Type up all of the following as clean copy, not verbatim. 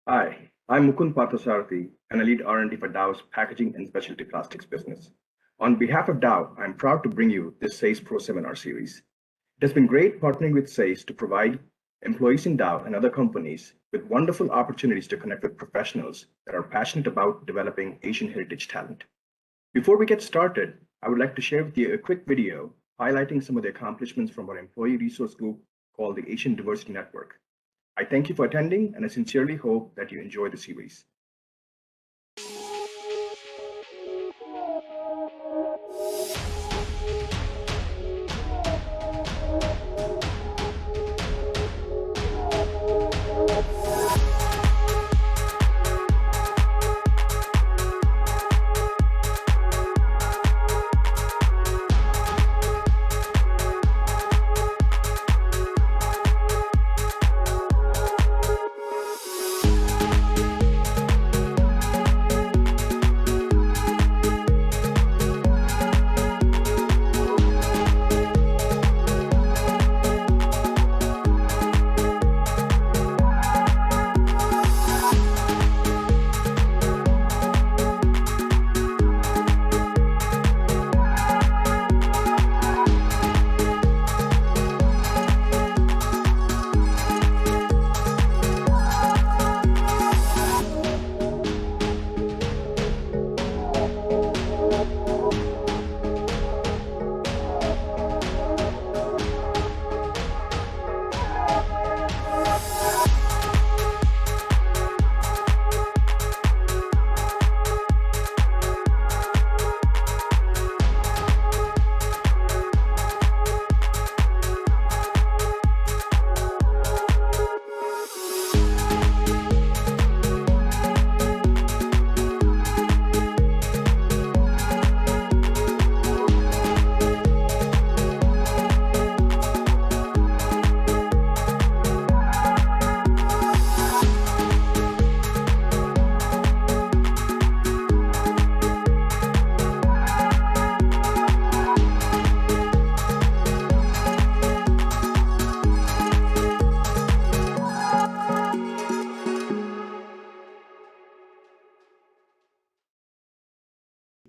Hi, I'm Mukund Parthasarathy, and I lead R&D for Dow's packaging and specialty plastics business. On behalf of Dow, I'm proud to bring you this SASE Pro seminar series. It has been great partnering with SASE to provide employees in Dow and other companies with wonderful opportunities to connect with professionals that are passionate about developing Asian heritage talent. Before we get started, I would like to share with you a quick video highlighting some of the accomplishments from our employee resource group called the Asian Diversity Network. I thank you for attending, and I sincerely hope that you enjoy the series.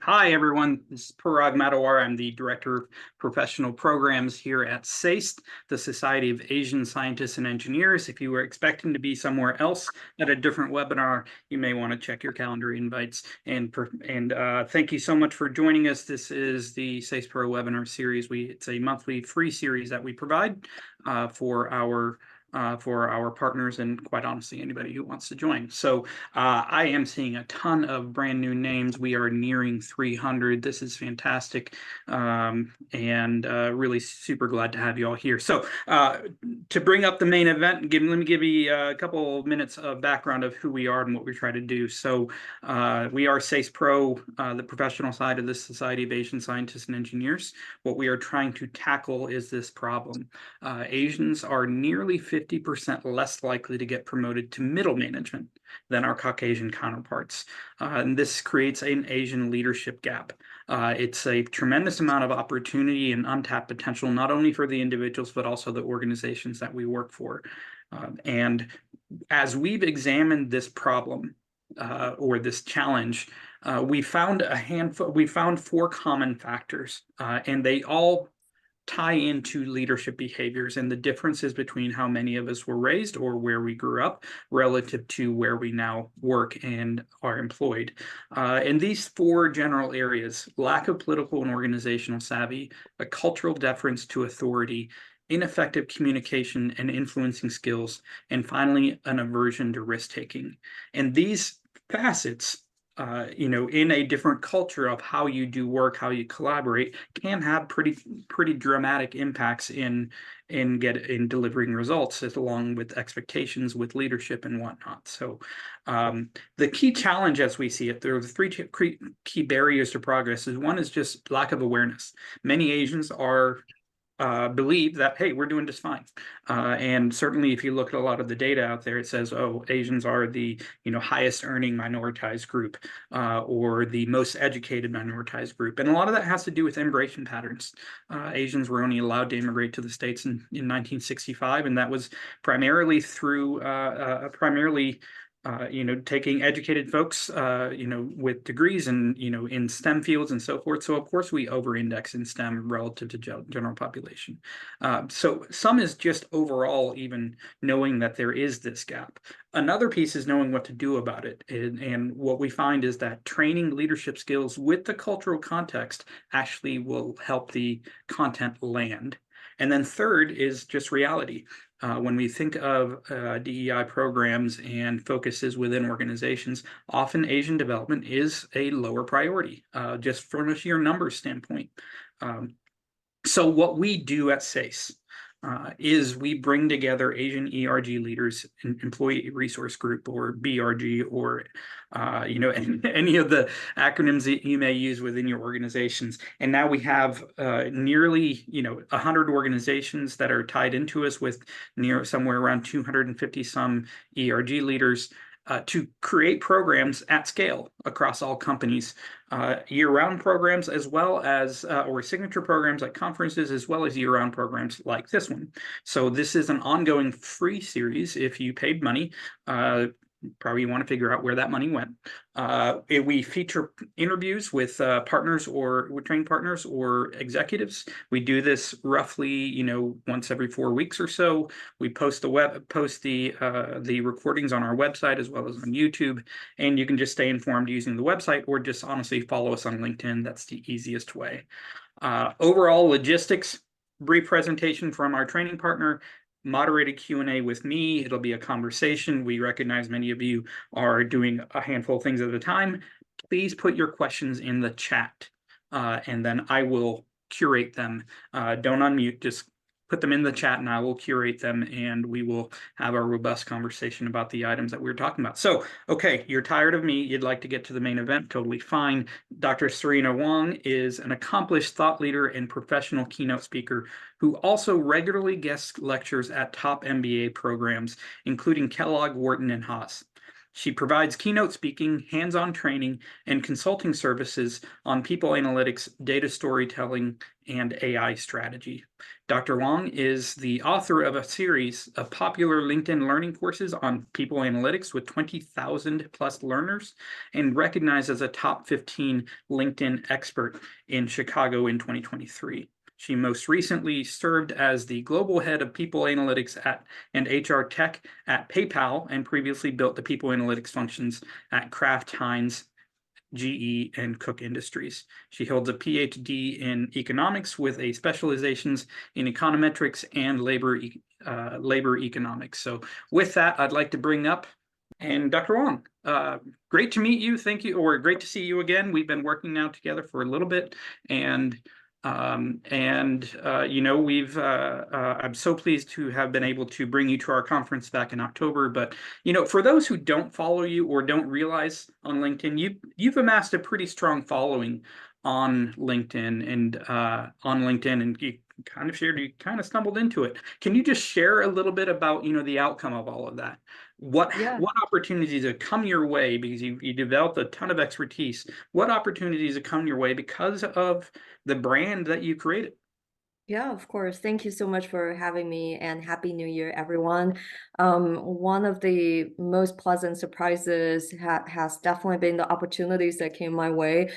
Hi, everyone. This is Parag Madawar. I'm the Director of Professional Programs here at SASE, the Society of Asian Scientists and Engineers. If you were expecting to be somewhere else at a different webinar, you may want to check your calendar invites. And thank you so much for joining us. This is the SASE Pro webinar series. It's a monthly free series that we provide for our partners and, quite honestly, anybody who wants to join. So I am seeing a ton of brand new names. We are nearing 300. This is fantastic, and really super glad to have you all here. So to bring up the main event, let me give you a couple of minutes of background of who we are and what we try to do. So we are SASE Pro, the professional side of the Society of Asian Scientists and Engineers. What we are trying to tackle is this problem. Asians are nearly 50% less likely to get promoted to middle management than our Caucasian counterparts. And this creates an Asian leadership gap. It's a tremendous amount of opportunity and untapped potential, not only for the individuals, but also the organizations that we work for. And as we've examined this problem or this challenge, we found four common factors, and they all tie into leadership behaviors and the differences between how many of us were raised or where we grew up relative to where we now work and are employed. And these four general areas: lack of political and organizational savvy, a cultural deference to authority, ineffective communication and influencing skills, and finally, an aversion to risk-taking. And these facets, in a different culture of how you do work, how you collaborate, can have pretty dramatic impacts in delivering results, along with expectations, with leadership and whatnot. So the key challenge, as we see it, there are three key barriers to progress. One is just lack of awareness. Many Asians believe that, hey, we're doing just fine. And certainly if you look at a lot of the data out there, it says, oh, Asians are the highest earning minoritized group or the most educated minoritized group. And a lot of that has to do with immigration patterns. Asians were only allowed to immigrate to the States in 1965, and that was primarily through taking educated folks, with degrees and, in STEM fields and so forth. So of course we over-index in STEM relative to general population. So some is just overall even knowing that there is this gap. Another piece is knowing what to do about it. And what we find is that training leadership skills with the cultural context actually will help the content land. And then third is just reality. When we think of DEI programs and focuses within organizations, often Asian development is a lower priority, just from a sheer numbers standpoint. So what we do at SASE is we bring together Asian ERG leaders, Employee Resource Group, or BRG, or any of the acronyms that you may use within your organizations. And now we have nearly 100 organizations that are tied into us, with somewhere around 250 some ERG leaders. To create programs at scale across all companies, year-round programs, as well as or signature programs like conferences, as well as year-round programs like this one. So this is an ongoing free series. If you paid money, probably want to figure out where that money went. We feature interviews with partners, or with trained partners or executives. We do this roughly, once every 4 weeks or so. We post the recordings on our website as well as on YouTube, and you can just stay informed using the website, or just honestly follow us on LinkedIn. That's the easiest way. Overall logistics: brief presentation from our training partner, moderated Q&A with me. It'll be a conversation. We recognize many of you are doing a handful of things at a time. Please put your questions in the chat, and then I will curate them. Don't unmute, just put them in the chat and I will curate them, and we will have a robust conversation about the items that we're talking about. So, okay, you're tired of me. You'd like to get to the main event. Totally fine. Dr. Serena Wong is an accomplished thought leader and professional keynote speaker who also regularly guest lectures at top MBA programs, including Kellogg, Wharton, and Haas. She provides keynote speaking, hands-on training, and consulting services on people analytics, data storytelling, and AI strategy. Dr. Wong is the author of a series of popular LinkedIn learning courses on people analytics with 20,000 plus learners, and recognized as a top 15 LinkedIn expert in Chicago in 2023. She most recently served as the global head of people analytics and HR tech at PayPal, and previously built the people analytics functions at Kraft Heinz, GE, and Cook Industries. She holds a PhD in economics with a specializations in econometrics and labor economics. So with that, I'd like to bring up Dr. Wong. Great to meet you. Thank you, or great to see you again. We've been working now together for a little bit, and I'm so pleased to have been able to bring you to our conference back in October. But for those who don't follow you or don't realize, on LinkedIn, you've amassed a pretty strong following on LinkedIn, and you kind of stumbled into it. Can you just share a little bit about the outcome of all of that? What opportunities have come your way, because you developed a ton of expertise? What opportunities have come your way because of the brand that you created? Yeah, of course. Thank you so much for having me, and Happy New Year, everyone. One of the most pleasant surprises has definitely been the opportunities that came my way.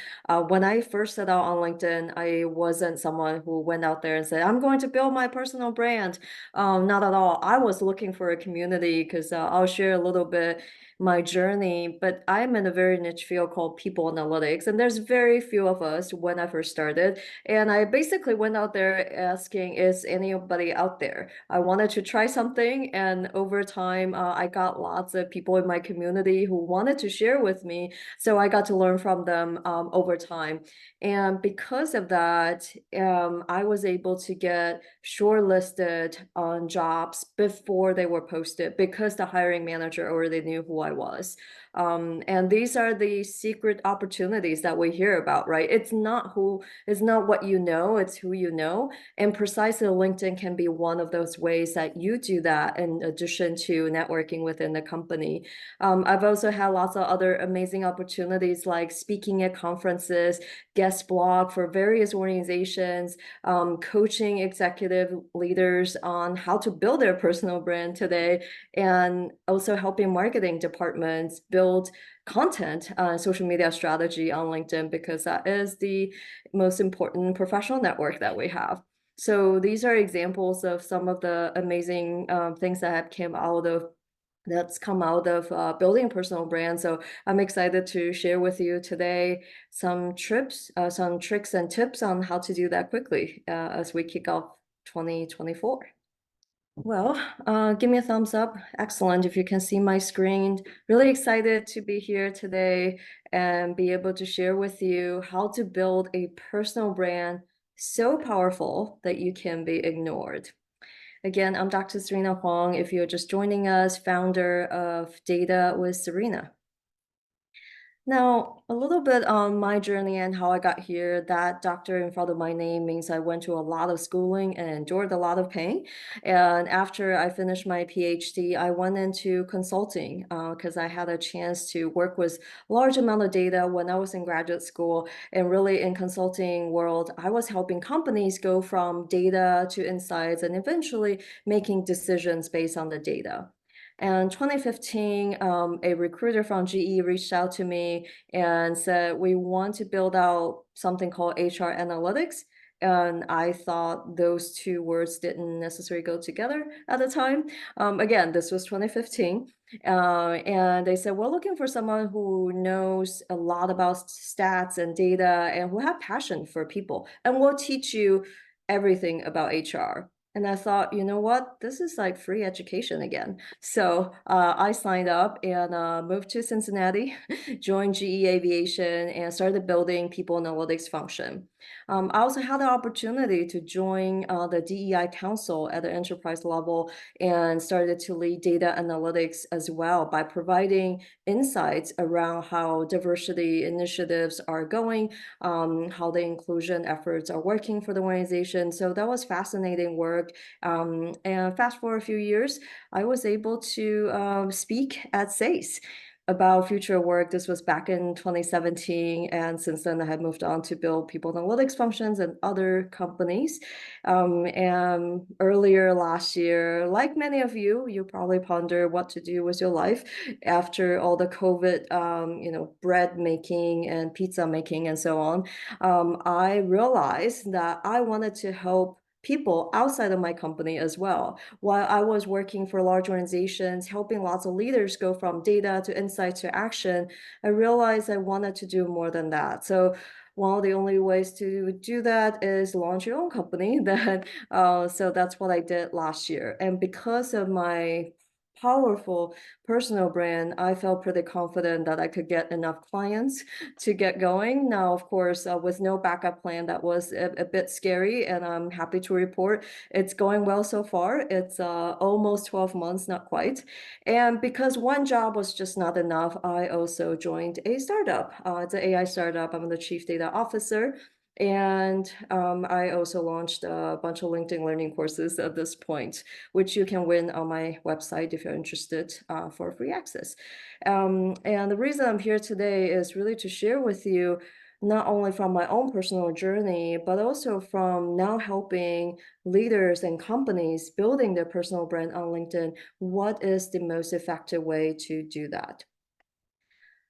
When I first set out on LinkedIn, I wasn't someone who went out there and said, I'm going to build my personal brand. Not at all. I was looking for a community, because I'll share a little bit my journey, but I'm in a very niche field called people analytics, and there's very few of us when I first started. And I basically went out there asking, is anybody out there? I wanted to try something, and over time, I got lots of people in my community who wanted to share with me, so I got to learn from them over time. And because of that, I was able to get shortlisted on jobs before they were posted, because the hiring manager already knew who I was. And these are the secret opportunities that we hear about, right? It's not what you know, it's who you know. And precisely LinkedIn can be one of those ways that you do that in addition to networking within the company. I've also had lots of other amazing opportunities like speaking at conferences, guest blog for various organizations, coaching executive leaders on how to build their personal brand today, and also helping marketing departments build content, social media strategy on LinkedIn, because that is the most important professional network that we have. So these are examples of some of the amazing things that have come out of building a personal brand. So I'm excited to share with you today some tricks and tips on how to do that quickly as we kick off 2024. Well, give me a thumbs up. Excellent. If you can see my screen, really excited to be here today and be able to share with you how to build a personal brand so powerful that you can be ignored. Again, I'm Dr. Serena Huang. If you're just joining us, founder of Data with Serena. Now, a little bit on my journey and how I got here. That doctor in front of my name means I went to a lot of schooling and endured a lot of pain. And after I finished my PhD, I went into consulting because I had a chance to work with large amount of data when I was in graduate school. And really in consulting world, I was helping companies go from data to insights and eventually making decisions based on the data. And 2015, a recruiter from GE reached out to me and said, we want to build out something called HR analytics. And I thought those two words didn't necessarily go together at the time. Again, this was 2015. And they said, we're looking for someone who knows a lot about stats and data and who have passion for people. And we'll teach you everything about HR. And I thought, you know what, this is like free education again. So I signed up and moved to Cincinnati, joined GE Aviation, and started building people analytics function. I also had the opportunity to join the DEI Council at the enterprise level and started to lead data analytics as well by providing insights around how diversity initiatives are going, how the inclusion efforts are working for the organization. So that was fascinating work. And fast forward a few years, I was able to speak at SASE about future work. This was back in 2017. And since then, I have moved on to build people analytics functions and other companies. And earlier last year, like many of you, you probably ponder what to do with your life after all the COVID, bread making and pizza making and so on. I realized that I wanted to help people outside of my company as well. While I was working for large organizations, helping lots of leaders go from data to insight to action, I realized I wanted to do more than that. So one of the only ways to do that is launch your own company. So that's what I did last year. And because of my powerful personal brand, I felt pretty confident that I could get enough clients to get going. Now, of course, with no backup plan, that was a bit scary, and I'm happy to report it's going well so far. It's almost 12 months, not quite. And because one job was just not enough, I also joined a startup. It's an AI startup. I'm the chief data officer. And I also launched a bunch of LinkedIn learning courses at this point, which you can win on my website if you're interested for free access. And the reason I'm here today is really to share with you not only from my own personal journey, but also from now helping leaders and companies building their personal brand on LinkedIn, what is the most effective way to do that?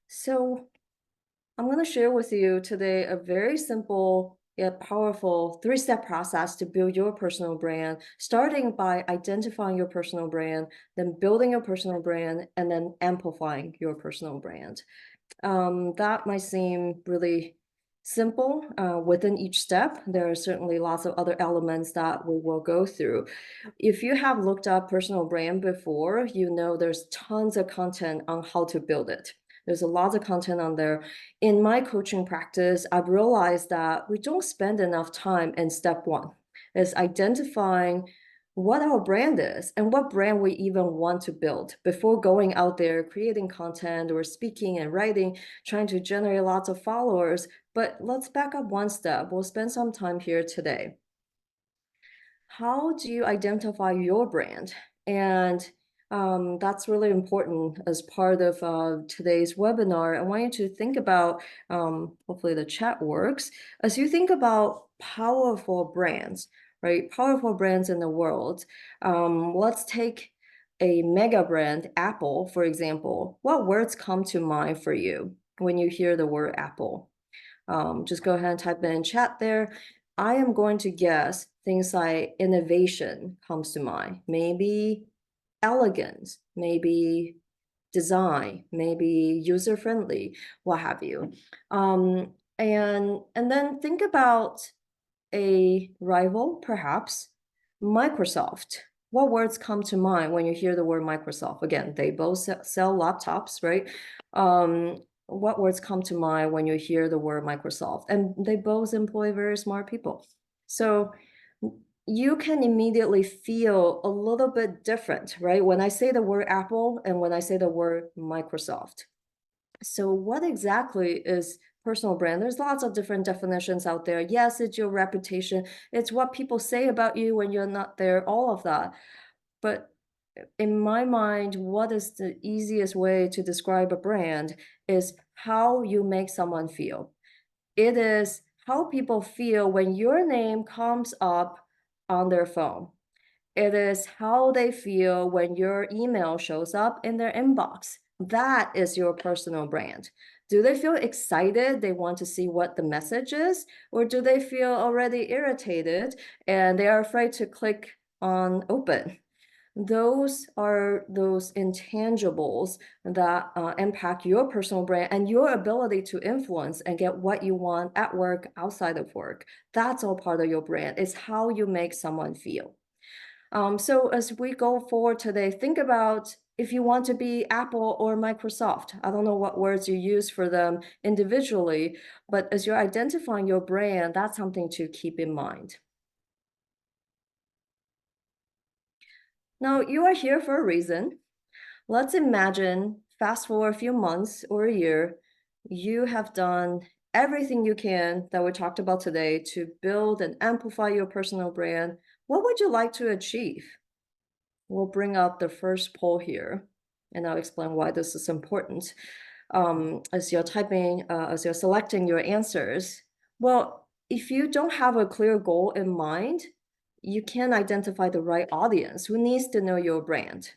So I'm going to share with you today a very simple yet powerful 3-step process to build your personal brand, starting by identifying your personal brand, then building your personal brand, and then amplifying your personal brand. That might seem really simple. Within each step, there are certainly lots of other elements that we will go through. If you have looked up personal brand before, you know there's tons of content on how to build it. There's a lot of content on there. In my coaching practice, I've realized that we don't spend enough time in step one, is identifying what our brand is and what brand we even want to build before going out there creating content or speaking and writing, trying to generate lots of followers. But let's back up one step. We'll spend some time here today. how do you identify your brand? And that's really important as part of today's webinar. I want you to think about, hopefully the chat works, as you think about powerful brands, right? Powerful brands in the world. Let's take a mega brand, Apple, for example. What words come to mind for you when you hear the word Apple? Just go ahead and type it in chat there. I am going to guess things like innovation comes to mind, maybe elegance, maybe design, maybe user-friendly, what have you. And then think about a rival, perhaps, Microsoft. What words come to mind when you hear the word Microsoft? Again, they both sell laptops, right? What words come to mind when you hear the word Microsoft? And they both employ very smart people. So you can immediately feel a little bit different, right? When I say the word Apple and when I say the word Microsoft. So what exactly is personal brand? There's lots of different definitions out there. Yes, it's your reputation. It's what people say about you when you're not there, all of that. But in my mind, what is the easiest way to describe a brand is how you make someone feel. It is how people feel when your name comes up on their phone. It is how they feel when your email shows up in their inbox. That is your personal brand. Do they feel excited? They want to see what the message is? Or do they feel already irritated and they are afraid to click on open? Those are those intangibles that impact your personal brand and your ability to influence and get what you want at work, outside of work. That's all part of your brand. It's how you make someone feel. So as we go forward today, think about if you want to be Apple or Microsoft. I don't know what words you use for them individually, but as you're identifying your brand, that's something to keep in mind. Now, you are here for a reason. Let's imagine, fast forward a few months or a year, you have done everything you can that we talked about today to build and amplify your personal brand. What would you like to achieve? We'll bring up the first poll here, and I'll explain why this is important. As you're typing, as you're selecting your answers, well, if you don't have a clear goal in mind, you can't identify the right audience who needs to know your brand.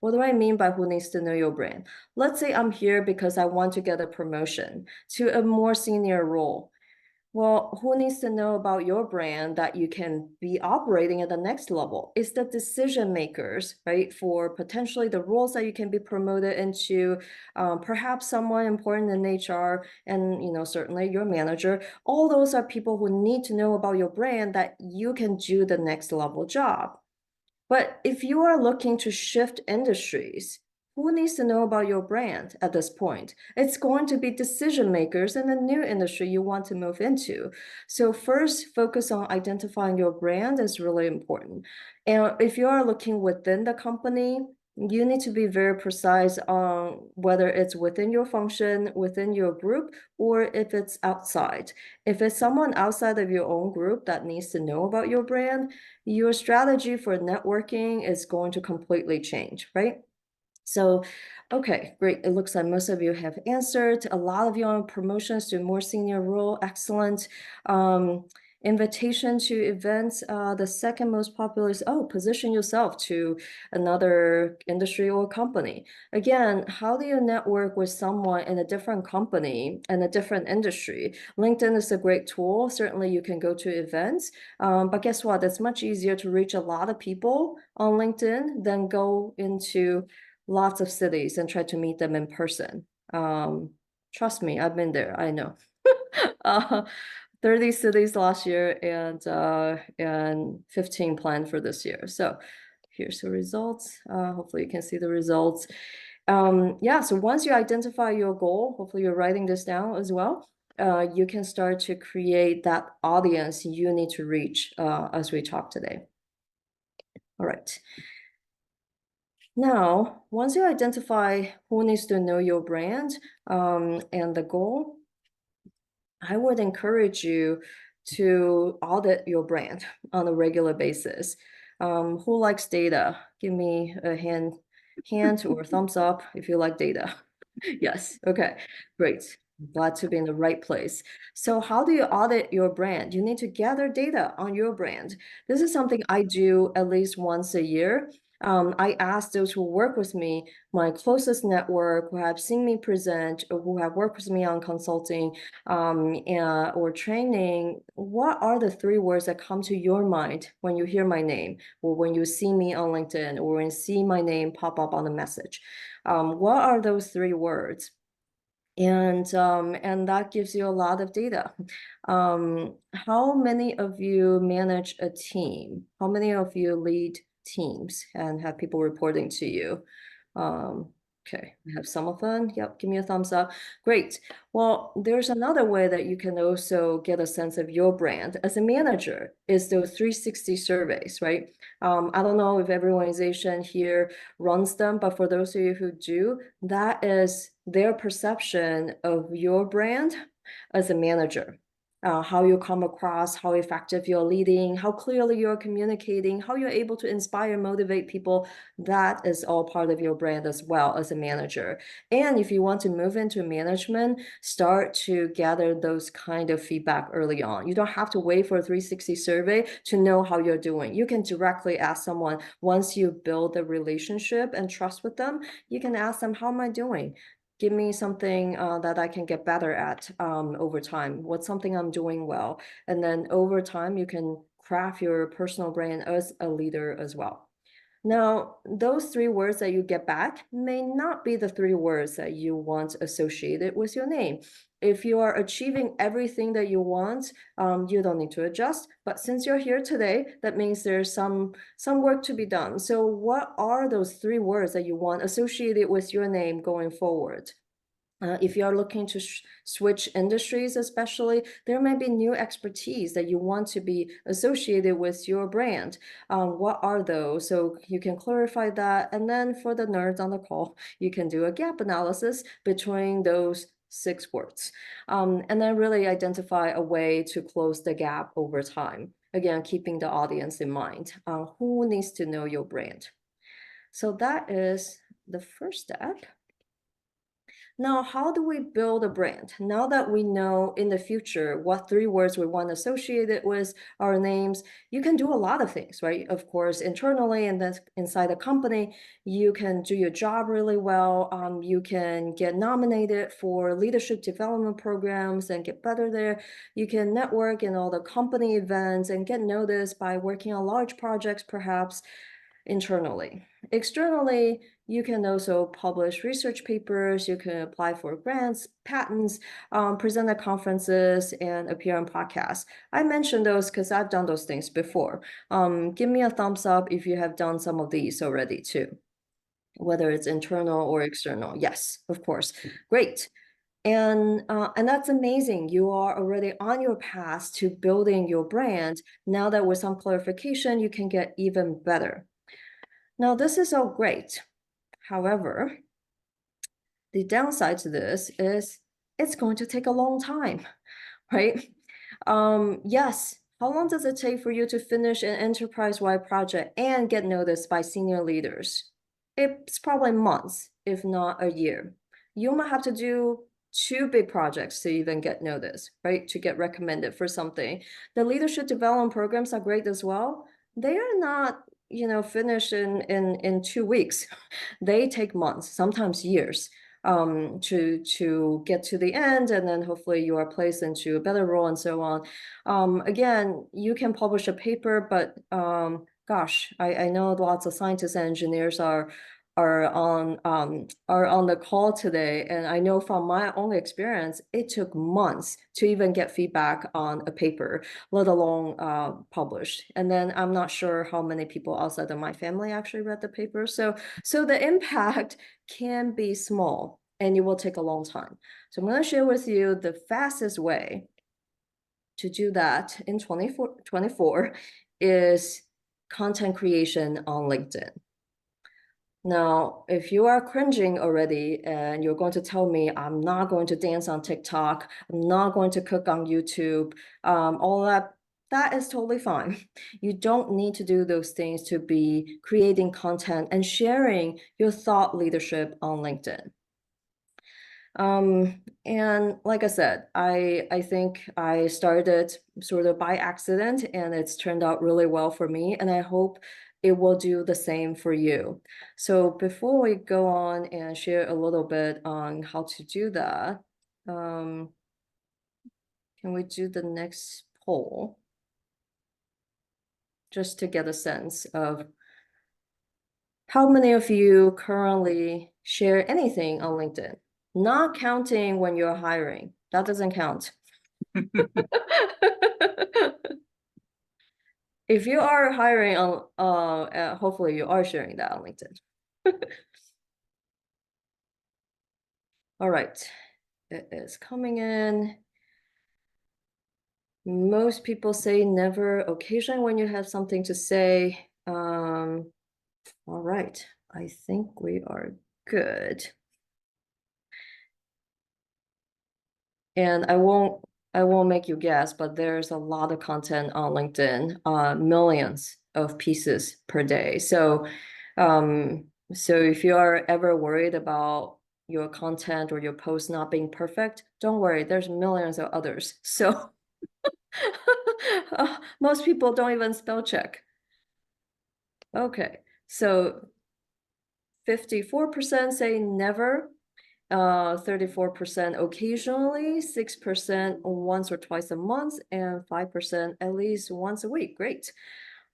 What do I mean by who needs to know your brand? Let's say I'm here because I want to get a promotion to a more senior role. Well, who needs to know about your brand that you can be operating at the next level? It's the decision makers, right? For potentially the roles that you can be promoted into, perhaps someone important in HR, and certainly your manager. All those are people who need to know about your brand that you can do the next level job. But if you are looking to shift industries, who needs to know about your brand at this point? It's going to be decision makers in the new industry you want to move into. So first, focus on identifying your brand is really important. And if you are looking within the company, you need to be very precise on whether it's within your function, within your group, or if it's outside. If it's someone outside of your own group that needs to know about your brand, your strategy for networking is going to completely change, right? So, okay, great. It looks like most of you have answered. A lot of you on promotions to more senior role. Excellent. Invitation to events. The second most popular is, position yourself to another industry or company. Again, how do you network with someone in a different company and a different industry? LinkedIn is a great tool. Certainly you can go to events, but guess what? It's much easier to reach a lot of people on LinkedIn than go into lots of cities and try to meet them in person. Trust me, I've been there. I know. 30 cities last year and 15 planned for this year. So here's the results. Hopefully you can see the results. Yeah, so once you identify your goal, hopefully you're writing this down as well. You can start to create that audience you need to reach as we talk today. All right. Now, once you identify who needs to know your brand and the goal, I would encourage you to audit your brand on a regular basis. Who likes data? Give me a hand or thumbs up if you like data. Yes, okay, great. Glad to be in the right place. So how do you audit your brand? You need to gather data on your brand. This is something I do at least once a year. I ask those who work with me, my closest network, who have seen me present, or who have worked with me on consulting or training, what are the 3 words that come to your mind when you hear my name, or when you see me on LinkedIn, or when you see my name pop up on the message? What are those 3 words? And that gives you a lot of data. How many of you manage a team? How many of you lead teams and have people reporting to you? Okay, we have some of them. Yep, give me a thumbs up. Great. Well, there's another way that you can also get a sense of your brand as a manager is those 360 surveys, right? I don't know if every organization here runs them, but for those of you who do, that is their perception of your brand as a manager. How you come across, how effective you're leading, how clearly you're communicating, how you're able to inspire, motivate people. That is all part of your brand as well as a manager. And if you want to move into management, start to gather those kind of feedback early on. You don't have to wait for a 360 survey to know how you're doing. You can directly ask someone once you build a relationship and trust with them, you can ask them, how am I doing? Give me something that I can get better at over time. What's something I'm doing well? And then over time, you can craft your personal brand as a leader as well. Now, those 3 words that you get back may not be the 3 words that you want associated with your name. If you are achieving everything that you want, you don't need to adjust. But since you're here today, that means there's some work to be done. So what are those 3 words that you want associated with your name going forward? If you are looking to switch industries, especially, there may be new expertise that you want to be associated with your brand. What are those? So you can clarify that. And then for the nerds on the call, you can do a gap analysis between those 6 words. And then really identify a way to close the gap over time. Again, keeping the audience in mind. Who needs to know your brand? So that is the first step. Now, how do we build a brand? Now that we know in the future what 3 words we want associated with our names, you can do a lot of things, right? Of course, internally and then inside the company, you can do your job really well. You can get nominated for leadership development programs and get better there. You can network in all the company events and get noticed by working on large projects, perhaps internally. Externally, you can also publish research papers, you can apply for grants, patents, present at conferences, and appear on podcasts. I mentioned those because I've done those things before. Give me a thumbs up if you have done some of these already too, whether it's internal or external. Yes, of course. Great. And that's amazing. You are already on your path to building your brand. Now that with some clarification, you can get even better. Now, this is all great. However, the downside to this is it's going to take a long time, right? Yes, how long does it take for you to finish an enterprise-wide project and get noticed by senior leaders? It's probably months, if not a year. You might have to do 2 big projects to even get noticed, right? To get recommended for something. The leadership development programs are great as well. They are not, finished in 2 weeks. They take months, sometimes years, to get to the end, and then hopefully you are placed into a better role and so on. Again, you can publish a paper, but gosh, I know lots of scientists and engineers are on the call today, and I know from my own experience, it took months to even get feedback on a paper, let alone published. And then I'm not sure how many people outside of my family actually read the paper. So the impact can be small, and it will take a long time. So I'm going to share with you the fastest way to do that in 2024 is content creation on LinkedIn. Now, if you are cringing already and you're going to tell me I'm not going to dance on TikTok, I'm not going to cook on YouTube, all that is totally fine. You don't need to do those things to be creating content and sharing your thought leadership on LinkedIn. And like I said, I think I started sort of by accident and it's turned out really well for me, and I hope it will do the same for you. So before we go on and share a little bit on how to do that, can we do the next poll? Just to get a sense of how many of you currently share anything on LinkedIn, not counting when you're hiring. That doesn't count. If you are hiring on, hopefully you are sharing that on LinkedIn. All right, it is coming in. Most people say never, occasionally when you have something to say. All right, I think we are good. And I won't make you guess, but there's a lot of content on LinkedIn, millions of pieces per day. So if you are ever worried about your content or your post not being perfect, don't worry, there's millions of others. So most people don't even spell check. Okay, so 54% say never, 34% occasionally, 6% once or twice a month, and 5% at least once a week. Great.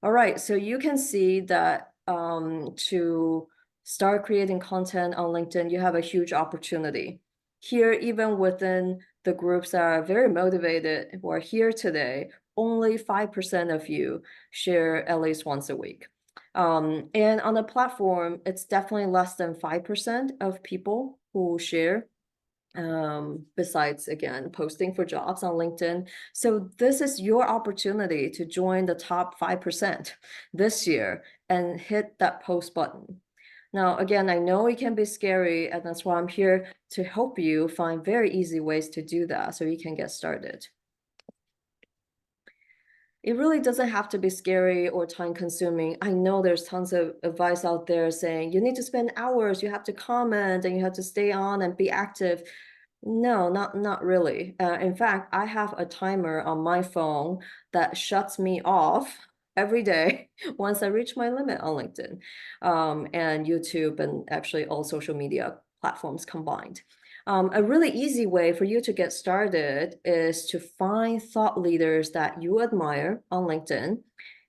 All right, so you can see that to start creating content on LinkedIn, you have a huge opportunity. Here, even within the groups that are very motivated who are here today, only 5% of you share at least once a week. And on the platform, it's definitely less than 5% of people who share, besides, again, posting for jobs on LinkedIn. So this is your opportunity to join the top 5% this year and hit that post button. Now, again, I know it can be scary, and that's why I'm here to help you find very easy ways to do that so you can get started. It really doesn't have to be scary or time consuming. I know there's tons of advice out there saying you need to spend hours, you have to comment, and you have to stay on and be active. No, not really. In fact, I have a timer on my phone that shuts me off every day once I reach my limit on LinkedIn, and YouTube, and actually all social media platforms combined. A really easy way for you to get started is to find thought leaders that you admire on LinkedIn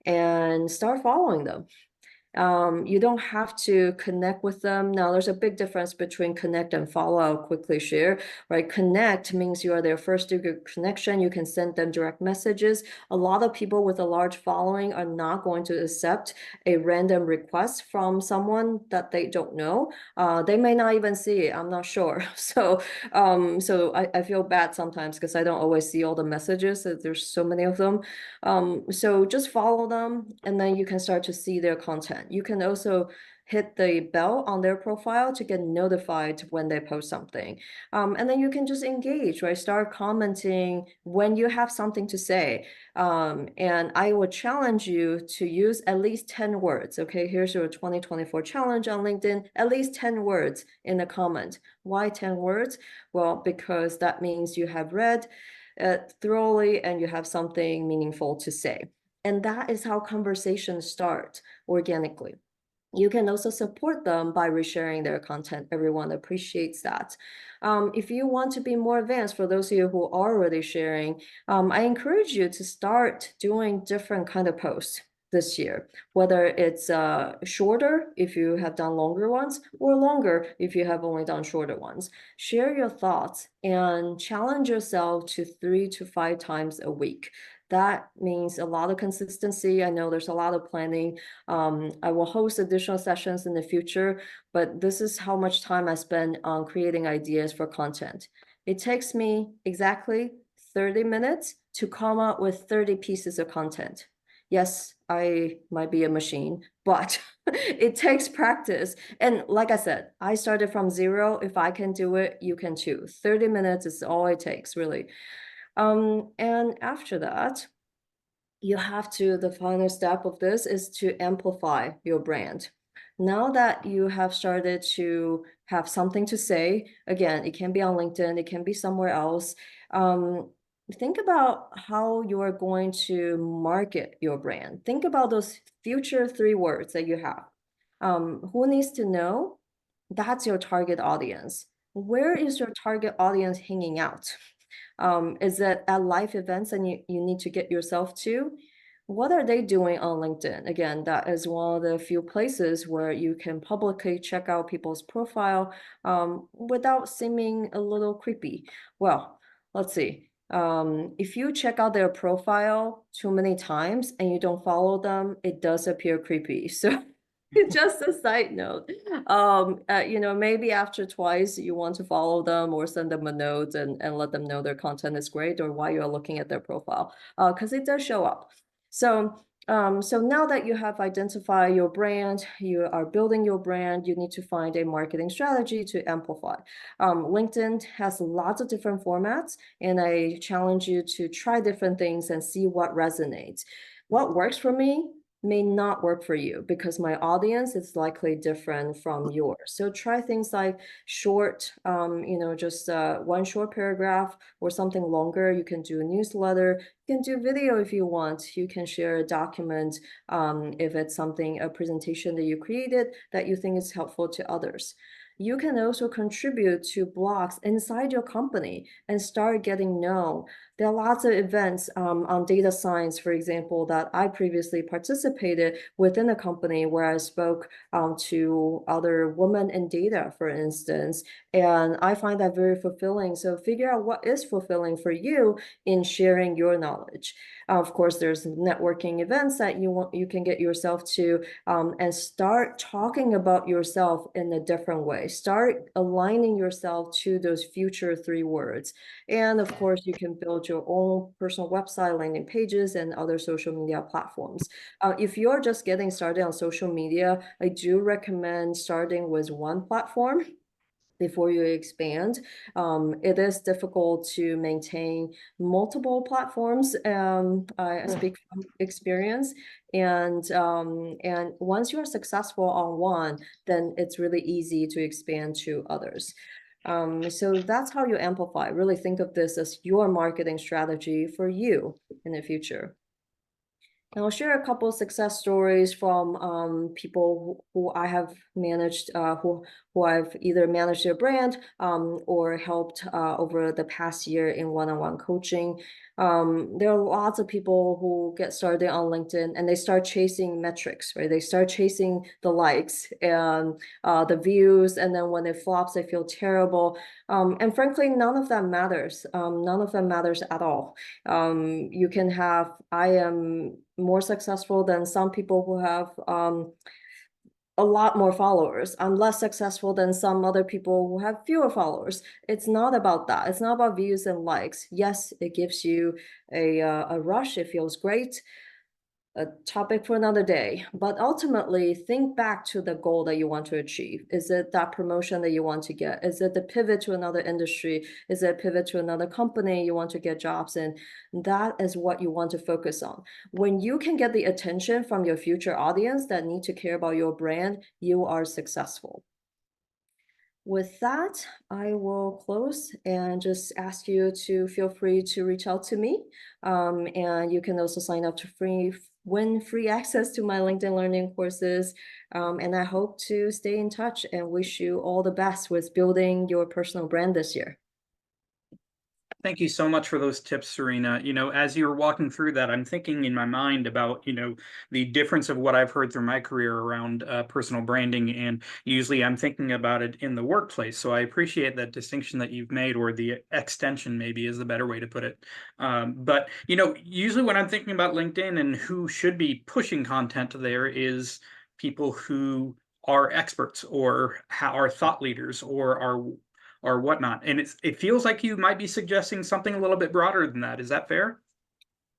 and start following them. You don't have to connect with them. Now, there's a big difference between connect and follow. I'll quickly share, right? Connect means you are their first degree connection. You can send them direct messages. A lot of people with a large following are not going to accept a random request from someone that they don't know. They may not even see it. I'm not sure. So I feel bad sometimes because I don't always see all the messages. There's so many of them. So just follow them, and then you can start to see their content. You can also hit the bell on their profile to get notified when they post something. And then you can just engage, right? Start commenting when you have something to say. And I would challenge you to use at least 10 words. Okay, here's your 2024 challenge on LinkedIn, at least 10 words in a comment. Why 10 words? Well, because that means you have read thoroughly and you have something meaningful to say. And that is how conversations start organically. You can also support them by resharing their content. Everyone appreciates that. If you want to be more advanced, for those of you who are already sharing, I encourage you to start doing different kind of posts this year, whether it's shorter if you have done longer ones, or longer if you have only done shorter ones. Share your thoughts and challenge yourself to 3 to 5 times a week. That means a lot of consistency. I know there's a lot of planning. I will host additional sessions in the future, but this is how much time I spend on creating ideas for content. It takes me exactly 30 minutes to come up with 30 pieces of content. Yes, I might be a machine, but it takes practice. And like I said, I started from zero. If I can do it, you can too. 30 minutes is all it takes, really. And after that, you have to, the final step of this is to amplify your brand. Now that you have started to have something to say, again, it can be on LinkedIn, it can be somewhere else. Think about how you're going to market your brand. Think about those future 3 words that you have. Who needs to know? That's your target audience. Where is your target audience hanging out? Is it at live events and you need to get yourself to? What are they doing on LinkedIn? Again, that is one of the few places where you can publicly check out people's profile without seeming a little creepy. Well, let's see. If you check out their profile too many times and you don't follow them, it does appear creepy. So just a side note. Maybe after twice you want to follow them or send them a note and let them know their content is great or why you're looking at their profile, because it does show up. So now that you have identified your brand, you are building your brand, you need to find a marketing strategy to amplify. LinkedIn has lots of different formats, and I challenge you to try different things and see what resonates. What works for me may not work for you because my audience is likely different from yours. So try things like short, just one short paragraph or something longer. You can do a newsletter. You can do video if you want. You can share a document if it's something, a presentation that you created that you think is helpful to others. You can also contribute to blogs inside your company and start getting known. There are lots of events on data science, for example, that I previously participated within a company where I spoke to other women in data, for instance, and I find that very fulfilling. So figure out what is fulfilling for you in sharing your knowledge. Of course, there's networking events that you can get yourself to and start talking about yourself in a different way. Start aligning yourself to those future 3 words. And of course, you can build your own personal website, landing pages, and other social media platforms. If you're just getting started on social media, I do recommend starting with one platform before you expand. It is difficult to maintain multiple platforms. I speak from experience, and once you're successful on one, then it's really easy to expand to others. So that's how you amplify. Really think of this as your marketing strategy for you in the future. And I'll share a couple of success stories from people who I have managed, who I've either managed their brand or helped over the past year in one-on-one coaching. There are lots of people who get started on LinkedIn and they start chasing metrics, right? They start chasing the likes and the views, and then when it flops, they feel terrible. And frankly, none of that matters. None of them matters at all. You can have, I am more successful than some people who have a lot more followers. I'm less successful than some other people who have fewer followers. It's not about that. It's not about views and likes. Yes, it gives you a rush. It feels great. A topic for another day. But ultimately, think back to the goal that you want to achieve. Is it that promotion that you want to get? Is it the pivot to another industry? Is it a pivot to another company you want to get jobs in? That is what you want to focus on. When you can get the attention from your future audience that need to care about your brand, you are successful. With that, I will close and just ask you to feel free to reach out to me. And you can also sign up to win free access to my LinkedIn Learning courses. And I hope to stay in touch and wish you all the best with building your personal brand this year. Thank you so much for those tips, Serena. As you're walking through that, I'm thinking in my mind about, the difference of what I've heard through my career around personal branding, and usually I'm thinking about it in the workplace. So I appreciate that distinction that you've made, or the extension maybe is the better way to put it. But, usually when I'm thinking about LinkedIn and who should be pushing content there is people who are experts or are thought leaders or whatnot. And it feels like you might be suggesting something a little bit broader than that. Is that fair?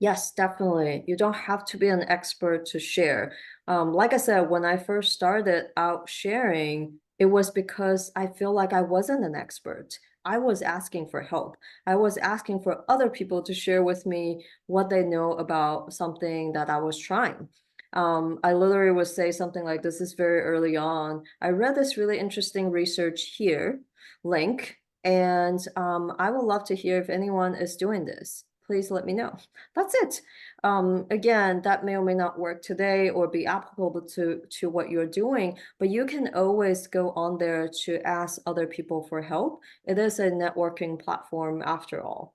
Yes, definitely. You don't have to be an expert to share. Like I said, when I first started out sharing, it was because I feel like I wasn't an expert. I was asking for help. I was asking for other people to share with me what they know about something that I was trying. I literally would say something like, this is very early on. I read this really interesting research here, link, and I would love to hear if anyone is doing this. Please let me know. That's it. Again, that may or may not work today or be applicable to what you're doing, but you can always go on there to ask other people for help. It is a networking platform after all.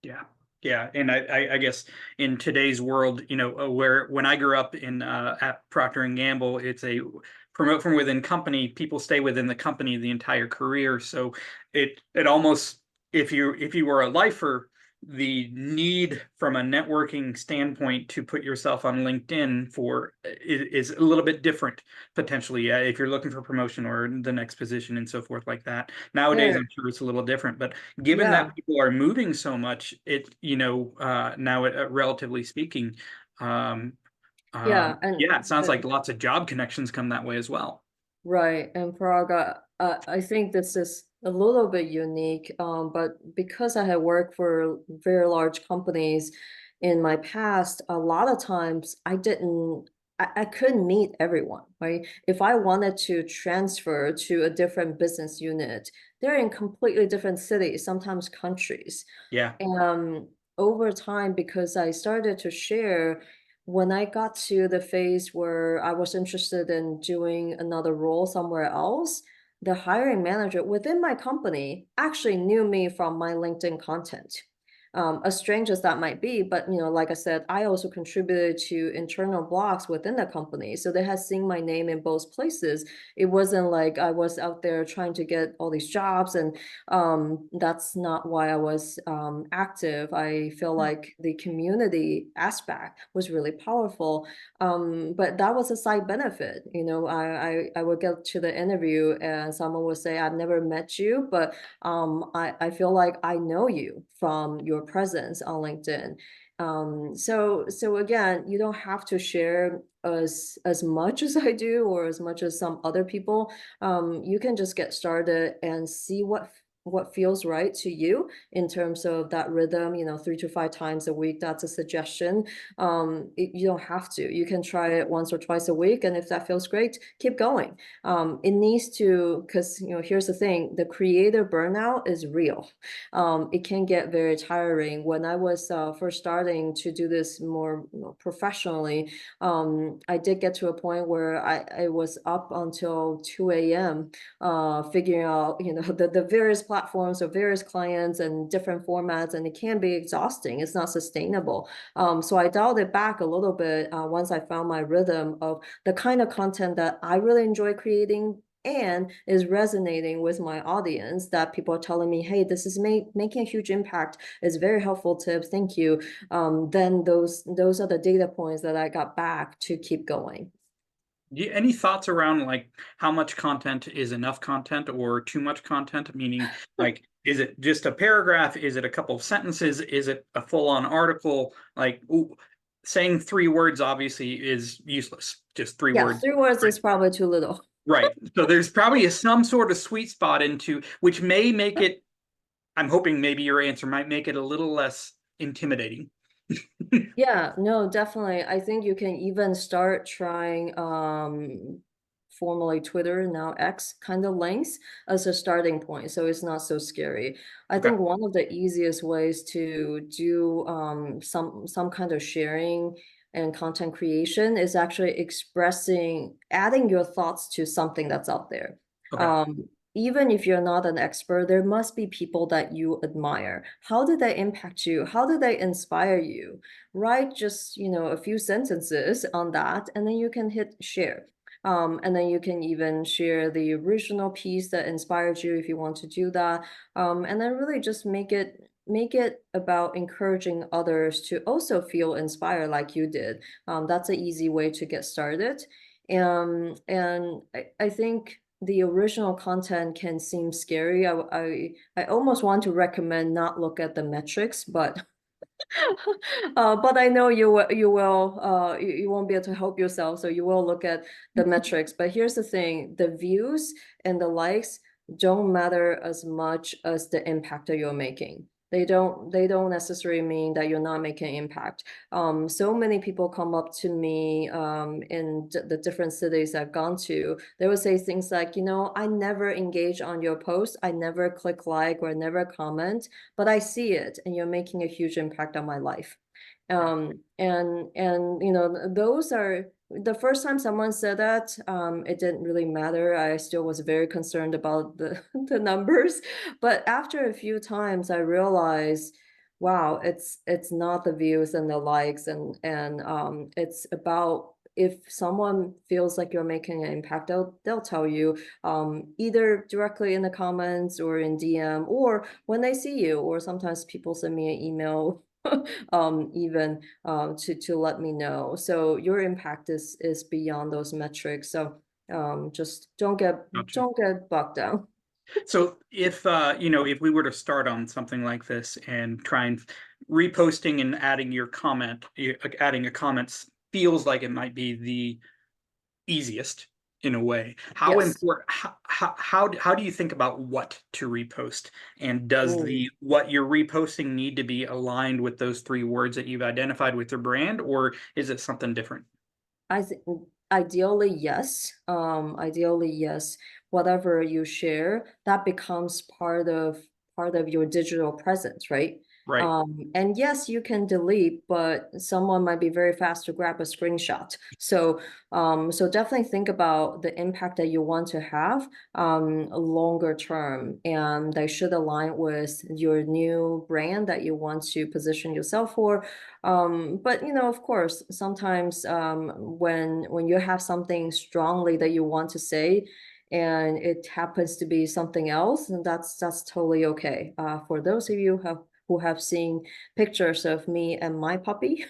Yeah. Yeah, and I guess in today's world, where when I grew up in at Procter and Gamble, it's a promote from within company. People stay within the company the entire career. So it almost, if you were a lifer, the need from a networking standpoint to put yourself on LinkedIn is a little bit different potentially. If you're looking for promotion or the next position and so forth like that. Nowadays, Yeah, I'm sure it's a little different, but given yeah, that people are moving so much, now relatively speaking, um, yeah. And yeah, it sounds like lots of job connections come that way as well. right, and Praga, I think this is a little bit unique, but because I had worked for very large companies in my past, a lot of times I couldn't meet everyone, right? If I wanted to transfer to a different business unit, they're in completely different cities, sometimes countries. Yeah. And over time, because I started to share, when I got to the phase where I was interested in doing another role somewhere else, the hiring manager within my company actually knew me from my LinkedIn content. As strange as that might be, but like I said, I also contributed to internal blogs within the company. So they had seen my name in both places. It wasn't like I was out there trying to get all these jobs, and that's not why I was active. I feel like the community aspect was really powerful, but that was a side benefit. I would get to the interview and someone would say, I've never met you, but I feel like I know you from your presence on LinkedIn. So again, you don't have to share as much as I do or as much as some other people. You can just get started and see what feels right to you in terms of that rhythm, 3 to 5 times a week. That's a suggestion. You don't have to. You can try it once or twice a week, and if that feels great, keep going. It needs to, because here's the thing: the creator burnout is real. It can get very tiring. When I was first starting to do this more professionally, I did get to a point where I was up until 2 a.m. Figuring out the various platforms of various clients and different formats, and it can be exhausting. It's not sustainable. So I dialed it back a little bit once I found my rhythm of the kind of content that I really enjoy creating and is resonating with my audience, that people are telling me, hey, this is making a huge impact. It's very helpful tips. Thank you. Then those are the data points that I got back to keep going. Any thoughts around like how much content is enough content or too much content? Meaning, like, is it just a paragraph? Is it a couple of sentences? Is it a full-on article? Like, saying 3 words obviously is useless. Just three Yeah, words. 3 words Right. is probably too little. Right. So there's probably some sort of sweet spot into which may make it, I'm hoping maybe your answer might make it a little less intimidating. Yeah, no, definitely. I think you can even start trying formerly Twitter, now X kind of links as a starting point. So it's not so scary. I Okay. think one of the easiest ways to do some kind of sharing and content creation is actually adding your thoughts to something that's out there. Okay. Um, Even if you're not an expert, there must be people that you admire. How did they impact you? How did they inspire you? Write just a few sentences on that, and then you can hit share. And then you can even share the original piece that inspired you if you want to do that. And then really just make it about encouraging others to also feel inspired like you did. That's an easy way to get started. And I think the original content can seem scary. I almost want to recommend not look at the metrics, but But I know you won't be able to help yourself, so you will look at the metrics. But here's the thing, the views and the likes don't matter as much as the impact that you're making. They don't necessarily mean that you're not making impact. So many people come up to me in the different cities I've gone to. They will say things like, I never engage on your post, I never click like or never comment, but I see it and you're making a huge impact on my life. And those are the first time someone said that, it didn't really matter. I still was very concerned about the the numbers, but after a few times I realized, wow, it's not the views and the likes, and it's about, if someone feels like you're making an impact, they'll tell you, either directly in the comments or in DM or when they see you, or sometimes people send me an email even to let me know. So your impact is beyond those metrics. So just Gotcha. don't get bogged down. So if if we were to start on something like this and try and reposting and adding your comment, adding a comment feels like it might be the easiest in a way. How Yes. important, how do you think about what to repost? And does Mm. what you're reposting need to be aligned with those three words that you've identified with your brand, or is it something different? I think ideally, yes. Ideally, yes. Whatever you share, that becomes part of your digital presence, right? Right. And yes, you can delete, but someone might be very fast to grab a screenshot. So definitely think about the impact that you want to have longer term, and they should align with your new brand that you want to position yourself for. But of course, sometimes when you have something strongly that you want to say, and it happens to be something else, and that's totally okay. For those of you who have seen pictures of me and my puppy,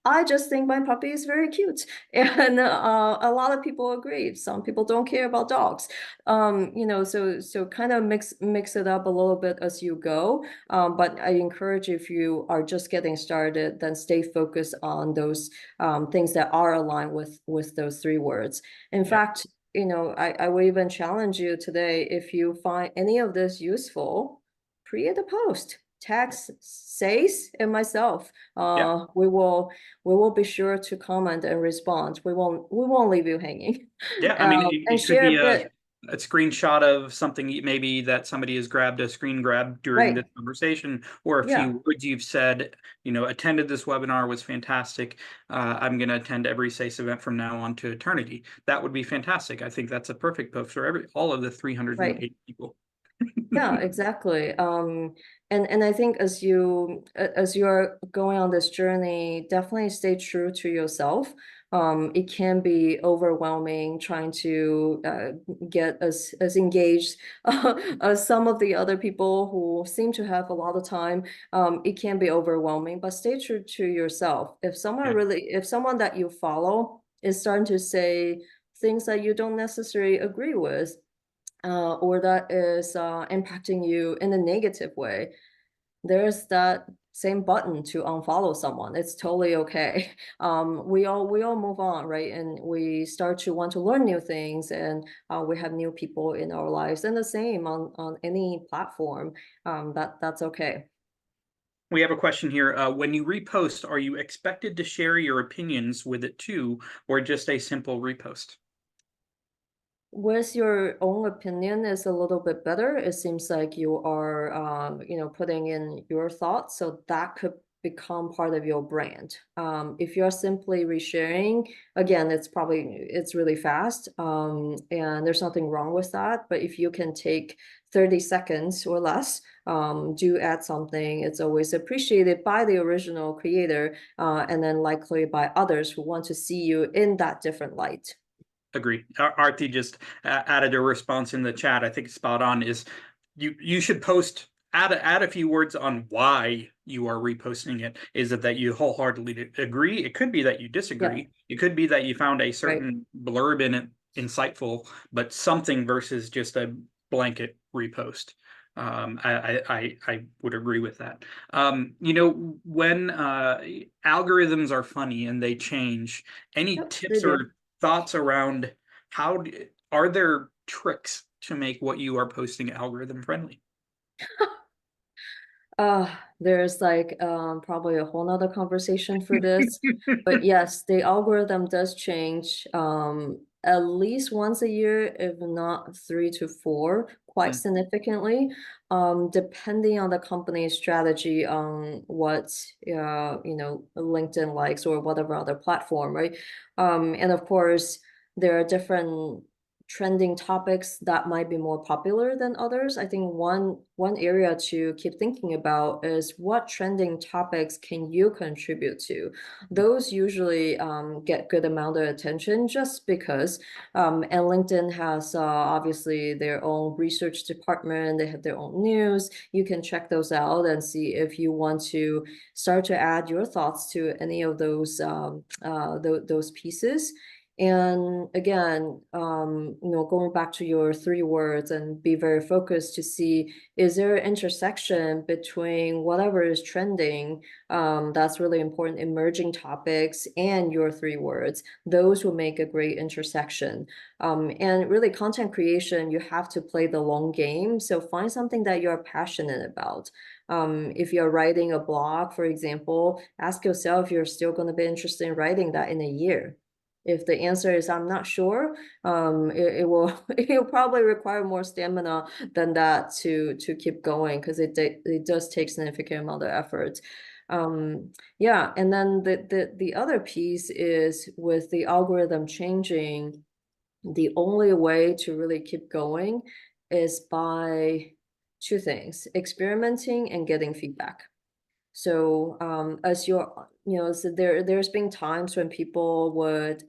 I just think my puppy is very cute, and a lot of people agree. Some people don't care about dogs, so kind of mix it up a little bit as you go. But I encourage, if you are just getting started, then stay focused on those things that are aligned with those three words. In Yeah. fact, I will even challenge you today, if you find any of this useful, create a post, tag SASE and myself. Yeah. We will be sure to comment and respond. We won't leave you hanging. Yeah. I mean, And it could share be a bit. a screenshot of something maybe that somebody has grabbed a screen grab during this Right. conversation, or a Yeah. few words you've said, attended this webinar, was fantastic. I'm going to attend every SACE event from now on to eternity. That would be fantastic. I think that's a perfect post for all of the Right. 308 people. Yeah, exactly. And I think as you're going on this journey, definitely stay true to yourself. It can be overwhelming trying to get as engaged as some of the other people who seem to have a lot of time. It can be overwhelming, but stay true to yourself. Yeah. If someone that you follow is starting to say things that you don't necessarily agree with, or that is impacting you in a negative way, there's that same button to unfollow someone. It's totally okay. We all move on, right? And we start to want to learn new things, and we have new people in our lives, and the same on any platform. That's okay. We have a question here. When you repost, are you expected to share your opinions with it too, or just a simple repost? With your own opinion is a little bit better. It seems like you are, putting in your thoughts, so that could become part of your brand. If you're simply resharing, again, it's really fast, and there's nothing wrong with that. But if you can take 30 seconds or less, do add something, it's always appreciated by the original creator, and then likely by others who want to see you in that different light. Agree. Arti just added a response in the chat. I think spot on. Is you should post, add a few words on why you are reposting it. Is it that you wholeheartedly agree? It could be that you Yeah, disagree. It could be that you found a right. certain blurb in it insightful, but something versus just a blanket repost. I would agree with that. You know, when algorithms are funny and they change, any Yep, they tips do. or thoughts around are there tricks to make what you are posting algorithm friendly? There's like probably a whole nother conversation for this. But yes, the algorithm does change at least once a year, if not 3 to 4, quite Mm. significantly, depending on the company's strategy on what LinkedIn likes or whatever other platform, right? And of course, there are different trending topics that might be more popular than others. I think one area to keep thinking about is what trending topics can you contribute to. Those usually get good amount of attention just because and LinkedIn has obviously their own research department. They have their own news. You can check those out and see if you want to start to add your thoughts to any of those pieces. And again, going back to your 3 words and be very focused to see, is there an intersection between whatever is trending, that's really important, emerging topics, and your 3 words? Those will make a great intersection. And really, content creation, you have to play the long game. So find something that you're passionate about. If you're writing a blog, for example, ask yourself if you're still going to be interested in writing that in a year. If the answer is I'm not sure, it will it'll probably require more stamina than that to keep going, because it does take significant amount of effort. Yeah, and then the other piece is, with the algorithm changing, the only way to really keep going is by 2 things: experimenting and getting feedback. So as so there's been times when people would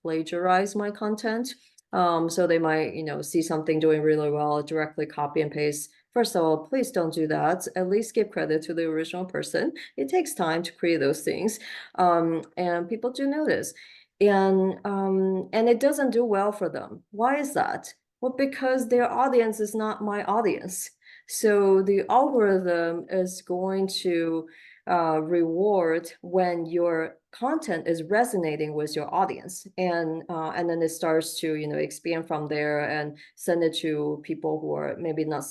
plagiarize my content. So they might, see something doing really well, directly copy and paste. First of all, please don't do that. At least give credit to the original person. It takes time to create those things. And people do notice. And it doesn't do well for them. Why is that? Well, because their audience is not my audience. So the algorithm is going to reward when your content is resonating with your audience, and then it starts to expand from there and send it to people who are maybe not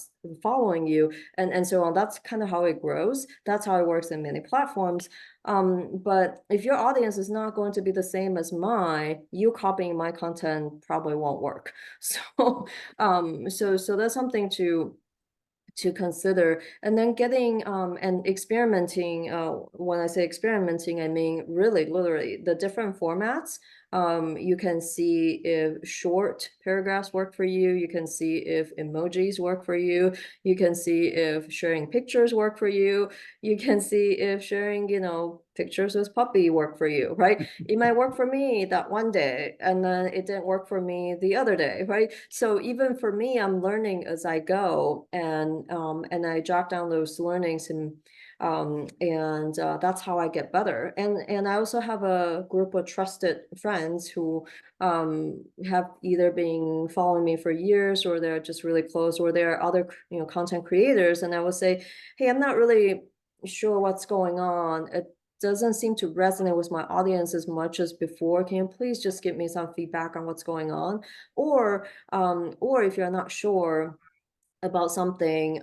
following you, and so on. That's kind of how it grows. That's how it works in many platforms. But if your audience is not going to be the same as mine, you copying my content probably won't work. So that's something to consider. And then getting and experimenting. When I say experimenting, I mean really literally the different formats. You can see if short paragraphs work for you. You can see if emojis work for you. You can see if sharing pictures work for you. You can see if sharing, pictures with puppy work for you, right? It might work for me that one day, and then it didn't work for me the other day, right? So even for me, I'm learning as I go, and I jot down those learnings, and that's how I get better. And I also have a group of trusted friends who have either been following me for years, or they're just really close, or they're other content creators, and I will say, hey, I'm not really sure what's going on. It doesn't seem to resonate with my audience as much as before. Can you please just give me some feedback on what's going on? Or if you're not sure about something,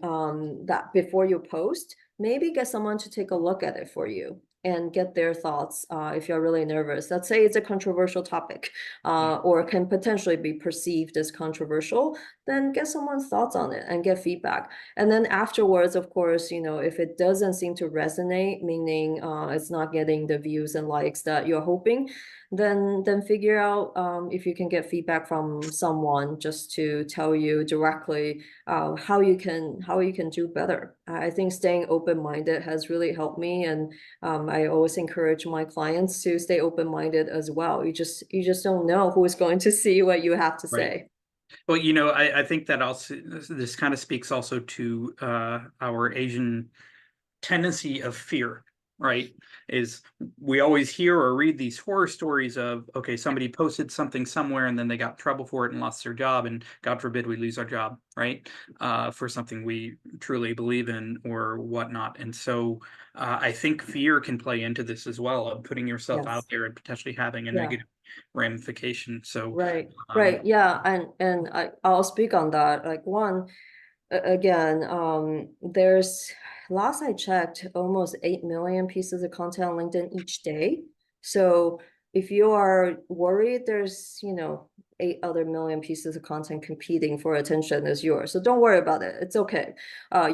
that before you post, maybe get someone to take a look at it for you and get their thoughts. If you're really nervous, let's say it's a controversial topic, or can potentially be perceived as controversial, then get someone's thoughts on it and get feedback. And then afterwards, of course, if it doesn't seem to resonate, meaning it's not getting the views and likes that you're hoping, then figure out if you can get feedback from someone just to tell you directly how you can do better. I think staying open-minded has really helped me, and I always encourage my clients to stay open-minded as well. You just don't know who is going to see what you have to Right. say. Well, I think that also this kind of speaks also to our Asian tendency of fear. right, is we always hear or read these horror stories of, okay, somebody posted something somewhere and then they got in trouble for it and lost their job, and God forbid we lose our job, right, for something we truly believe in or whatnot. And so I think fear can play into this as well, of putting yourself out Yes. there and potentially having a Yeah. negative ramification. So Right. Right. Yeah. And I'll speak on that. Like one, again, there's last I checked, almost 8 million pieces of content on LinkedIn each day. So if you are worried, there's, 8 other million pieces of content competing for attention as yours. So don't worry about it. It's okay.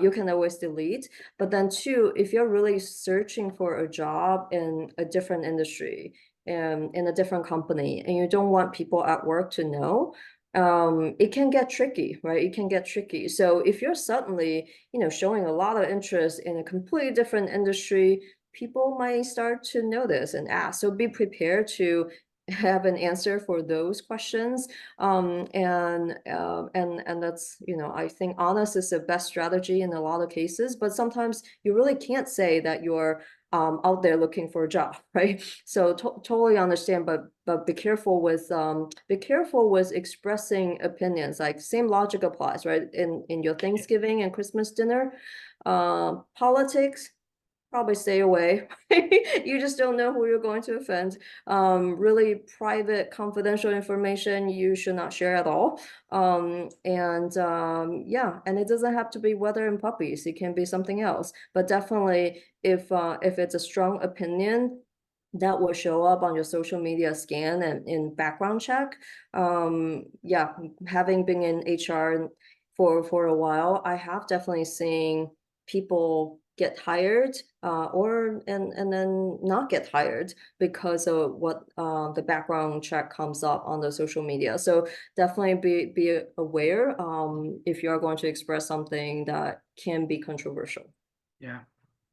You can always delete. But then two, if you're really searching for a job in a different industry, in a different company, and you don't want people at work to know, it can get tricky, right? It can get tricky. So if you're suddenly, showing a lot of interest in a completely different industry, people might start to notice and ask. So be prepared to have an answer for those questions. And that's, I think honest is the best strategy in a lot of cases, but sometimes you really can't say that you're out there looking for a job, right? So totally understand, but be careful with expressing opinions. Like same logic applies, right? In your Thanksgiving and Christmas dinner, politics, probably stay away. You just don't know who you're going to offend. Really private, confidential information you should not share at all. Yeah, and it doesn't have to be weather and puppies. It can be something else. But definitely, if it's a strong opinion that will show up on your social media scan and in background check. Yeah, having been in HR for a while, I have definitely seen people get hired and then not get hired because of what the background check comes up on the social media. So definitely be aware if you are going to express something that can be controversial. Yeah.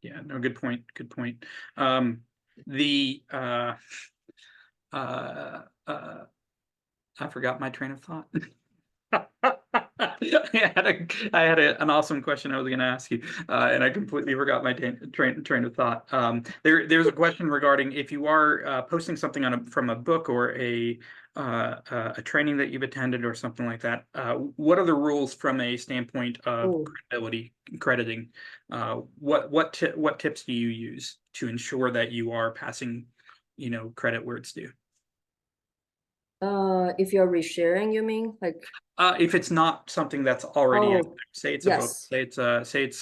Yeah. No, good point. Good point. The I forgot my train of thought. I had an awesome question I was going to ask you, and I completely forgot my train of thought. There's a question regarding if you are posting something from a book or a training that you've attended or something like that. What are the rules from a standpoint of credibility crediting? What tips do you use to ensure that you are passing, credit where it's due? If you're resharing, you mean like? If it's not something that's already out Oh, there, say it's a book, yes. say it's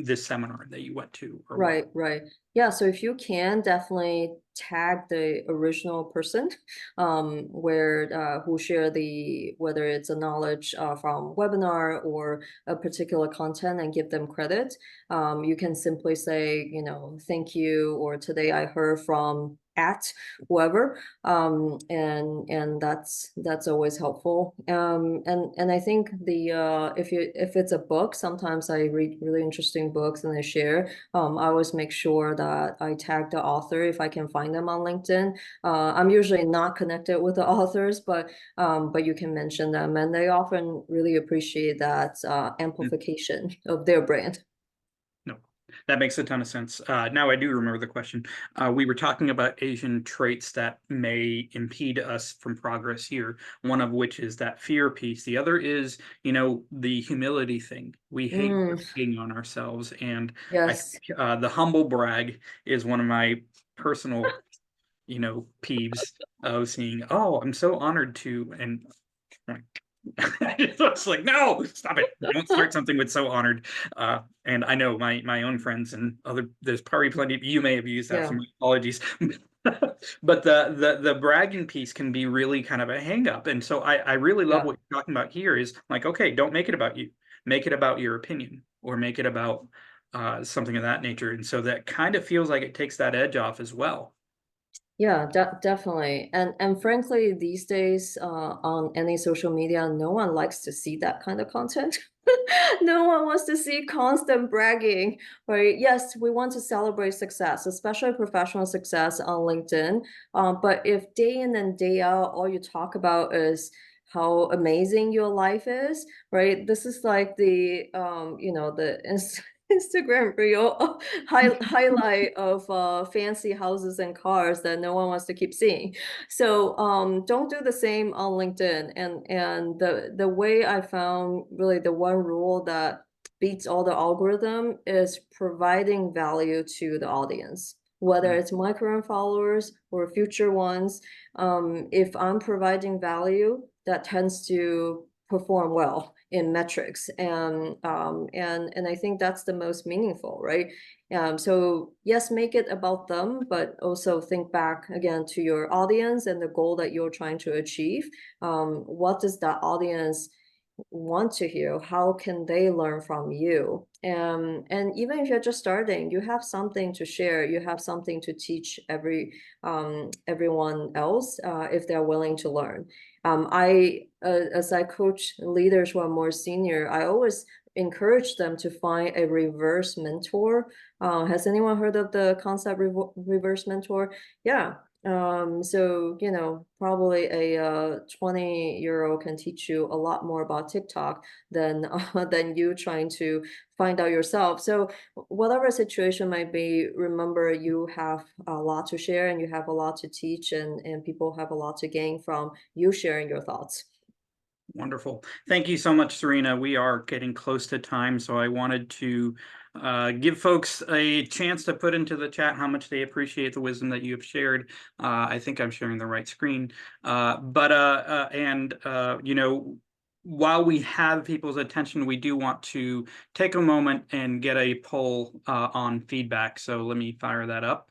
this seminar that you went to, or what. Right. Yeah, so if you can definitely tag the original person where who share whether it's a knowledge from webinar or a particular content and give them credit. You can simply say, thank you, or today I heard from at whoever, and that's always helpful. And I think if it's a book, sometimes I read really interesting books and I share. I always make sure that I tag the author if I can find them on LinkedIn. I'm usually not connected with the authors, but you can mention them, and they often really appreciate that amplification of their brand. No, that makes a ton of sense. Now I do remember the question. We were talking about Asian traits that may impede us from progress here. One of which is that fear piece. The other is, the humility thing. We hate bragging on ourselves, and I Yes. think the humble brag is one of my personal, peeves of seeing. Oh, I'm so honored to, and it's like, no, stop it. Don't start something with so honored. And I know my own friends and there's probably plenty of, you may have used that, Yeah. so my apologies. But the bragging piece can be really kind of a hang up. And so I really love Yeah. what you're talking about here is like, okay, don't make it about you. Make it about your opinion, or make it about something of that nature. And so that kind of feels like it takes that edge off as well. Yeah, definitely. And frankly, these days, on any social media, no one likes to see that kind of content. No one wants to see constant bragging, right? Yes, we want to celebrate success, especially professional success on LinkedIn. But if day in and day out, all you talk about is how amazing your life is, right? This is like the Instagram reel highlight of fancy houses and cars that no one wants to keep seeing. So don't do the same on LinkedIn. And the way I found really the one rule that beats all the algorithm is providing value to the audience, whether it's my current followers or future ones. If I'm providing value, that tends to perform well in metrics, and I think that's the most meaningful, right? So yes, make it about them, but also think back again to your audience and the goal that you're trying to achieve. What does that audience want to hear? How can they learn from you? And even if you're just starting, you have something to share. You have something to teach everyone else if they're willing to learn. As I coach leaders who are more senior, I always encourage them to find a reverse mentor. Has anyone heard of the concept reverse mentor? Yeah. So, probably a 20-year-old can teach you a lot more about TikTok than you trying to find out yourself. So whatever situation might be, remember you have a lot to share and you have a lot to teach, and people have a lot to gain from you sharing your thoughts. Wonderful. Thank you so much, Serena. We are getting close to time, so I wanted to give folks a chance to put into the chat how much they appreciate the wisdom that you have shared. I think I'm sharing the right screen. While we have people's attention, we do want to take a moment and get a poll on feedback. So let me fire that up.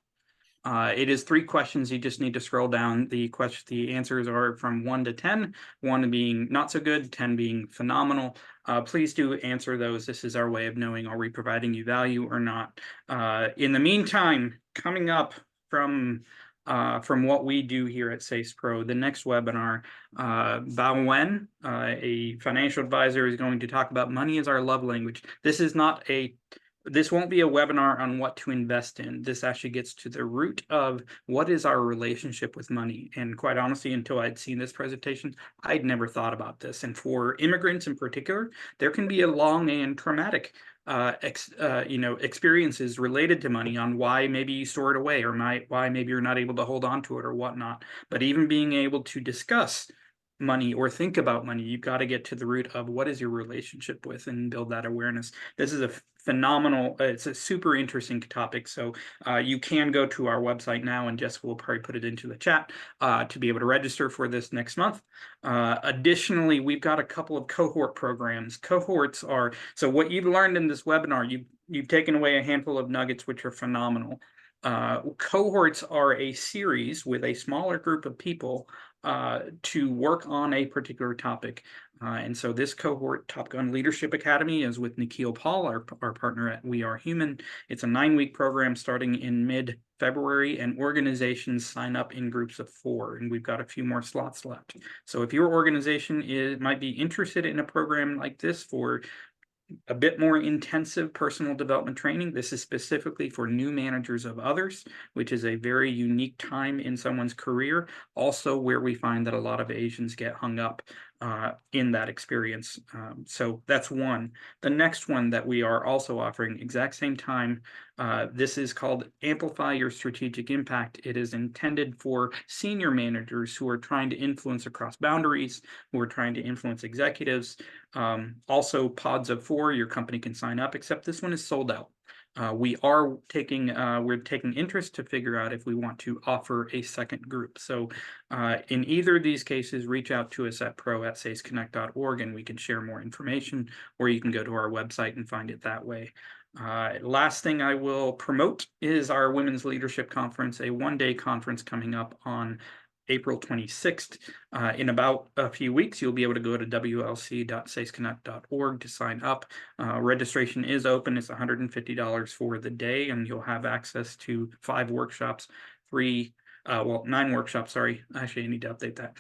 It is 3 questions. You just need to scroll down. The answers are from 1 to 10, 1 being not so good, 10 being phenomenal. Please do answer those. This is our way of knowing, are we providing you value or not? In the meantime, coming up from what we do here at SASE Pro, the next webinar, Bao Wen, a financial advisor, is going to talk about money as our love language. This won't be a webinar on what to invest in. This actually gets to the root of what is our relationship with money. And quite honestly, until I'd seen this presentation, I'd never thought about this. And for immigrants in particular, there can be a long and traumatic experiences related to money on why maybe you store it away, or why maybe you're not able to hold on to it or whatnot. But even being able to discuss money or think about money, you've got to get to the root of what is your relationship with and build that awareness. This is a phenomenal, it's a super interesting topic. So you can go to our website now, and Jessica will probably put it into the chat to be able to register for this next month. Additionally, we've got a couple of cohort programs. Cohorts are, so what you've learned in this webinar, you've taken away a handful of nuggets, which are phenomenal. Cohorts are a series with a smaller group of people to work on a particular topic. And so this cohort, Top Gun Leadership Academy, is with Nikhil Paul, our partner at We Are Human. It's a 9-week program starting in mid-February, and organizations sign up in groups of 4, and we've got a few more slots left. So if your organization might be interested in a program like this for a bit more intensive personal development training, this is specifically for new managers of others, which is a very unique time in someone's career, also where we find that a lot of Asians get hung up in that experience. So that's one. The next one that we are also offering, exact same time, this is called Amplify Your Strategic Impact. It is intended for senior managers who are trying to influence across boundaries, who are trying to influence executives. Also, pods of 4, your company can sign up, except this one is sold out. We're taking interest to figure out if we want to offer a second group. So in either of these cases, reach out to us at pro@saseconnect.org, and we can share more information, or you can go to our website and find it that way. Last thing I will promote is our Women's Leadership Conference, a 1-day conference coming up on April 26th. In about a few weeks, you'll be able to go to wlc.saseconnect.org to sign up. Registration is open. It's $150 for the day, and you'll have access to 5 workshops, 9 workshops, sorry. Actually, I need to update that.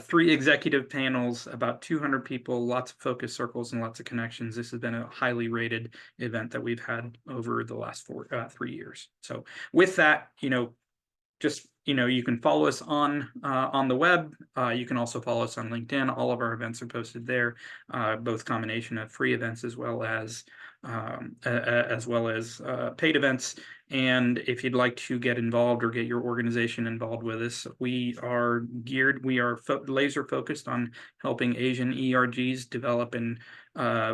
3 executive panels, about 200 people, lots of focus circles and lots of connections. This has been a highly rated event that we've had over the last 3 years. So with that, just, you can follow us on the web. You can also follow us on LinkedIn. All of our events are posted there, both combination of free events as well as paid events. And if you'd like to get involved or get your organization involved with us, we are laser focused on helping Asian ERGs develop and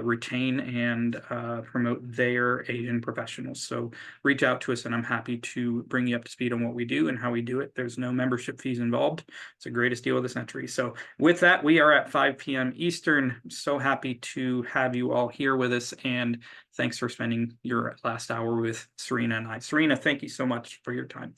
retain and promote their Asian professionals. So reach out to us, and I'm happy to bring you up to speed on what we do and how we do it. There's no membership fees involved. It's the greatest deal of the century. So with that, we are at 5 p.m. Eastern. So happy to have you all here with us, and thanks for spending your last hour with Serena and I. Serena, thank you so much for your time.